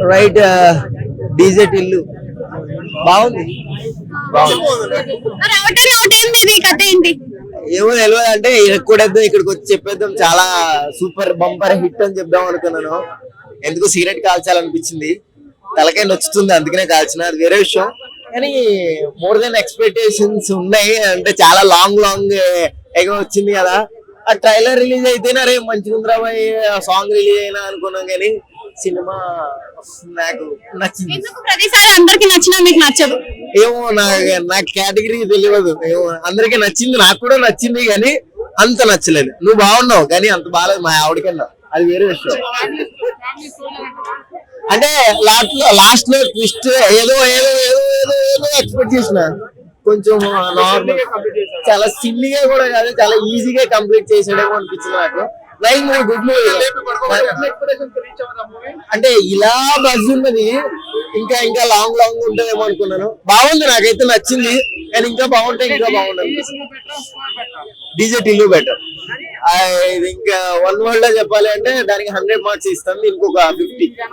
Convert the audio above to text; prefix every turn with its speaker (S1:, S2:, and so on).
S1: Right. DJ Tillu బాగుంది.
S2: మరి out and out ఏంది ఇది కథ ఏంటి?
S1: ఏమో తెలియదు అంటే ఇక్కడేద్దాం, ఇక్కడికి వచ్చి చెప్పేద్దాం, చాలా సూపర్ బంపర్ హిట్ అని చెప్దాం అనుకున్నాను. ఎందుకు సిగరెట్ కాల్చాలనిపించింది, తలకాయ నొచ్చుతుంది అందుకనే కాల్చిన, అది వేరే విషయం. కానీ మోర్ దెన్ ఎక్స్పెక్టేషన్స్ ఉన్నాయి. అంటే చాలా లాంగ్ ఎగో వచ్చింది కదా. ఆ ట్రైలర్ రిలీజ్ అయితేనే అరే మంచిగా ఉందిరా బాయ్, ఆ సాంగ్ రిలీజ్ అయినా అనుకున్నాం. కానీ సినిమా నాకు నచ్చింది.
S2: ఎందుకు ప్రతిసారి అందరికి నచ్చినా మీకు నచ్చదు?
S1: ఏమో నాకు కేటగిరీ తెలియదు. ఏమో అందరికీ నచ్చింది, నాకు కూడా నచ్చింది కానీ అంత నచ్చలేదు. నువ్వు బాగున్నావు కానీ అంత బాగాలేదు మా ఆవిడకన్నా, అది వేరే విషయం. అంటే లాస్ట్ లో ట్విస్ట్ ఏదో ఏదో ఏదో ఏదో ఏదో ఎక్స్పెక్ట్ చేసిన, కొంచెం నార్మల్, చాలా సిల్లీగా కూడా కాదు, చాలా ఈజీగా కంప్లీట్ చేసాడేమో అనిపించింది నాకు. Nice movie, good movie. అంటే ఇలా బజ్ ఉన్నది, ఇంకా ఇంకా లాంగ్ ఉంటుందేమో అనుకున్నాను. బాగుంది, నాకైతే నచ్చింది. కానీ ఇంకా బాగుంటే ఇంకా బాగుంటుంది. DJ Tillu better. ఇది ఇంకా 1 word లో చెప్పాలి అంటే దానికి 100 marks ఇస్తాను, ఇంకొక 50.